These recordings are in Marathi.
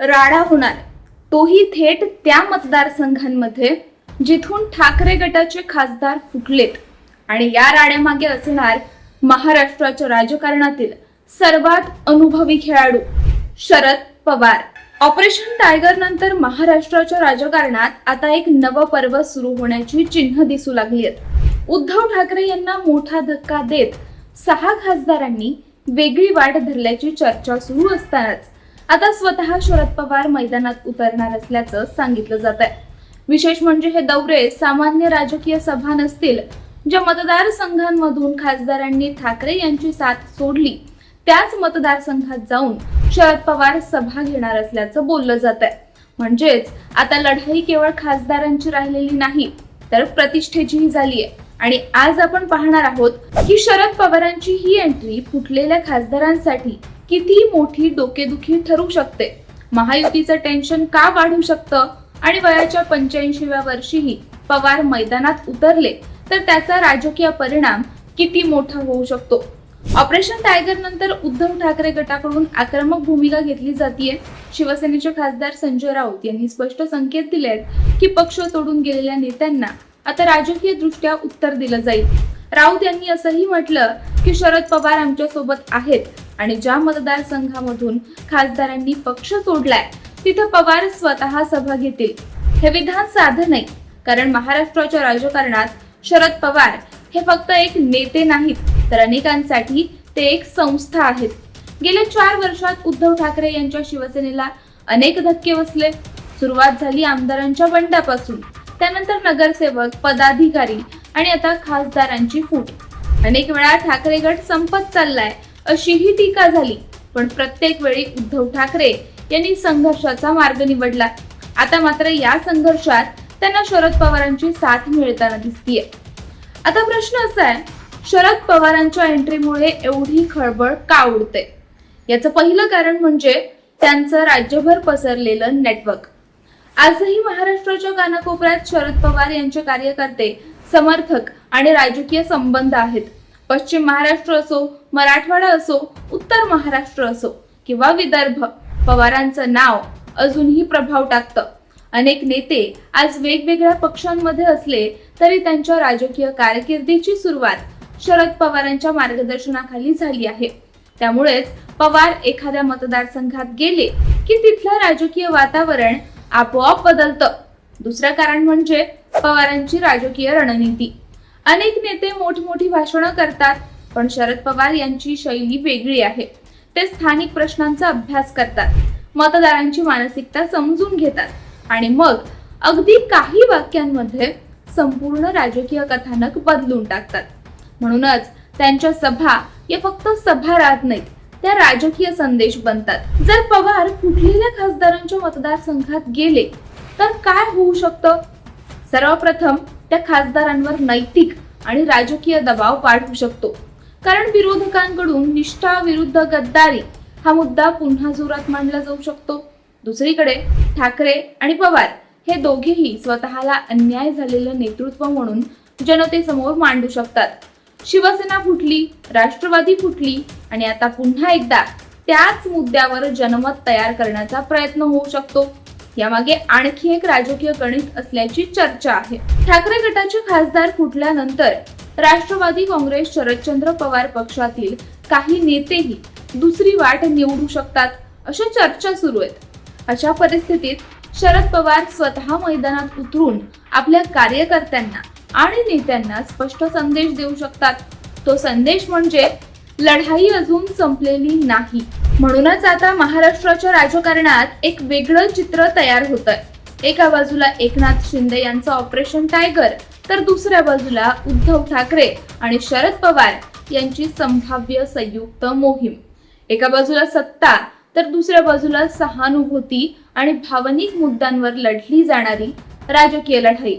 राडा होणार, तोही थेट त्या मतदारसंघांमध्ये जिथून ठाकरे गटाचे खासदार फुटलेत. आणि या राड्यामागे असणार महाराष्ट्राच्या राजकारणातील सर्वात अनुभवी खेळाडू शरद पवार. ऑपरेशन टायगर नंतर महाराष्ट्राच्या राजकारणात आता एक नवं पर्व सुरू होण्याची चिन्ह दिसू लागली आहेत. उद्धव ठाकरे यांना मोठा धक्का देत 6 खासदारांनी वेगळी वाट धरल्याची चर्चा सुरू असतानाच आता स्वतः शरद पवार मैदानात उतरणार असल्याचं सांगितलं जात आहे. विशेष म्हणजे हे दौरे सामान्य राजकीय सभा नसतील. ज्या मतदारसंघांमधून खासदारांनी ठाकरे यांची साथ सोडली त्याच मतदारसंघात जाऊन शरद पवार सभा घेणार असल्याचं बोललं जात आहे. म्हणजेच आता लढाई केवळ खासदारांची राहिलेली नाही तर प्रतिष्ठेचीही झाली आहे. आणि आज आपण पाहणार आहोत की शरद पवारांची ही एंट्री फुटलेल्या खासदारांसाठी किती मोठी डोकेदुखी ठरू शकते, महायुतीचं टेन्शन का वाढू शकतं आणि वयाच्या 85व्या वर्षीही पवार मैदानात उतरले तर त्याचा राजकीय परिणाम किती मोठा होऊ शकतो. ऑपरेशन टायगर नंतर उद्धव ठाकरे गटाकडून आक्रमक भूमिका घेतली जातीये. शिवसेनेचे खासदार संजय राऊत यांनी स्पष्ट संकेत दिले आहेत की पक्ष सोडून गेलेल्या नेत्यांना आता राजकीय दृष्ट्या उत्तर दिलं जाईल. राऊत यांनी असंही म्हटलं की शरद पवार आमच्या सोबत आहेत आणि ज्या मतदारसंघामधून खासदारांनी पक्ष सोडलाय तिथे पवार स्वतः सभा घेतील. हे विधान साधं नाही, कारण महाराष्ट्राच्या राजकारणात शरद पवार हे फक्त एक नेते नाहीत तर अनेकांसाठी ते एक संस्था आहेत. गेल्या 4 वर्षात उद्धव ठाकरे यांच्या शिवसेनेला अनेक धक्के बसले. सुरुवात झाली आमदारांच्या बंडापासून, त्यानंतर नगरसेवक, पदाधिकारी आणि आता खासदारांची फूट. अनेक वेळा ठाकरे गट संपत चाललाय अशीही टीका झाली, पण प्रत्येक वेळी उद्धव ठाकरे यांनी संघर्षाचा मार्ग निवडला. आता मात्र या संघर्षात त्यांना शरद पवारांची साथ मिळताना दिसतीये. आता प्रश्न असा आहे, शरद पवारांच्या एंट्रीमुळे एवढी खळबळ का उडते? याचं पहिलं कारण म्हणजे त्यांचं राज्यभर पसरलेलं नेटवर्क. आजही महाराष्ट्राच्या कानाकोपऱ्यात शरद पवार यांचे कार्यकर्ते, समर्थक आणि राजकीय संबंध आहेत. पश्चिम महाराष्ट्र असो, मराठवाडा असो, उत्तर महाराष्ट्र असो किंवा विदर्भ, पवारांचं नाव अजूनही प्रभाव टाकतं. अनेक नेते आज वेगवेगळ्या पक्षांमध्ये असले तरी त्यांच्या राजकीय कारकिर्दीची सुरुवात शरद पवारांच्या मार्गदर्शनाखाली झाली आहे. त्यामुळेच पवार एखाद्या मतदारसंघात गेले की तिथलं राजकीय वातावरण आपोआप बदलतं. दुसरं कारण म्हणजे पवारांची राजकीय रणनीती. अनेक नेते मोठमोठी भाषणं करतात, पण शरद पवार यांची शैली वेगळी आहे. ते स्थानिक प्रश्नांचा अभ्यास करतात, मतदारांची मानसिकता समजून घेतात आणि मग अगदी काही वाक्यांमध्ये संपूर्ण राजकीय कथानक बदलून टाकतात. म्हणूनच त्यांच्या सभा या फक्त सभा राहत नाहीत, त्या राजकीय संदेश बनतात. जर पवार फुटलेल्या खासदारांच्या मतदारसंघात गेले तर काय होऊ शकतं? सर्वप्रथम त्या खासदारांवर नैतिक आणि राजकीय दबाव वाढू शकतो, कारण विरोधकांकडून निष्ठा विरुद्ध गद्दारी हा मुद्दा पुन्हा जोरात मांडला जाऊ शकतो. दुसरीकडे ठाकरे आणि पवार हे दोघेही स्वतःला अन्याय झालेलं नेतृत्व म्हणून जनतेसमोर मांडू शकतात. शिवसेना फुटली, राष्ट्रवादी फुटली आणि आता पुन्हा एकदा त्याच मुद्द्यावर जनमत तयार करण्याचा प्रयत्न होऊ शकतो. यामागे आणखी एक राजकीय गणित असल्याची चर्चा आहे. ठाकरे गटाचे खासदार फुटल्यानंतर राष्ट्रवादी काँग्रेस, शरदचंद्र पवार पक्षातील काही नेतेही दुसरी वाट निवडू शकतात अशा चर्चा सुरू आहेत. अशा परिस्थितीत शरद पवार स्वतः मैदानात उतरून आपल्या कार्यकर्त्यांना आणि नेत्यांना स्पष्ट संदेश देऊ शकतात. तो संदेश म्हणजे लढाई अजून संपलेली नाही. म्हणूनच आता महाराष्ट्राच्या राजकारणात एक वेगळं चित्र तयार होतंय. एका बाजूला एकनाथ शिंदे यांचं ऑपरेशन टायगर तर दुसऱ्या बाजूला उद्धव ठाकरे आणि शरद पवार यांची संभाव्य संयुक्त मोहीम. एका बाजूला सत्ता तर दुसऱ्या बाजूला सहानुभूती आणि भावनिक मुद्द्यांवर लढली जाणारी राजकीय लढाई.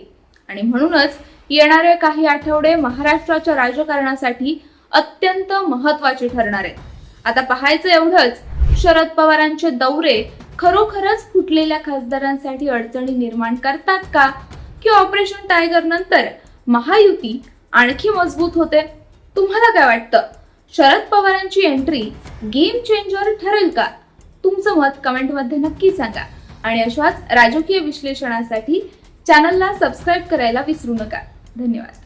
आणि म्हणूनच येणारे काही आठवडे महाराष्ट्राच्या राजकारणासाठी अत्यंत महत्त्वाचे ठरणार आहेत. आता पाहायचं एवढंच, शरद पवारांचे दौरे खरोखरच फुटलेल्या खासदारांसाठी अडचणी निर्माण करतात का, की ऑपरेशन टायगर नंतर महायुती आणखी मजबूत होते? तुम्हाला काय वाटतं? शरद पवारांची एंट्री गेम चेंजर ठरेल का, तुमचं मत कमेंटमध्ये नक्की सांगा आणि अशाच राजकीय विश्लेषणासाठी चॅनलला सबस्क्राईब करायला विसरू नका. धन्यवाद.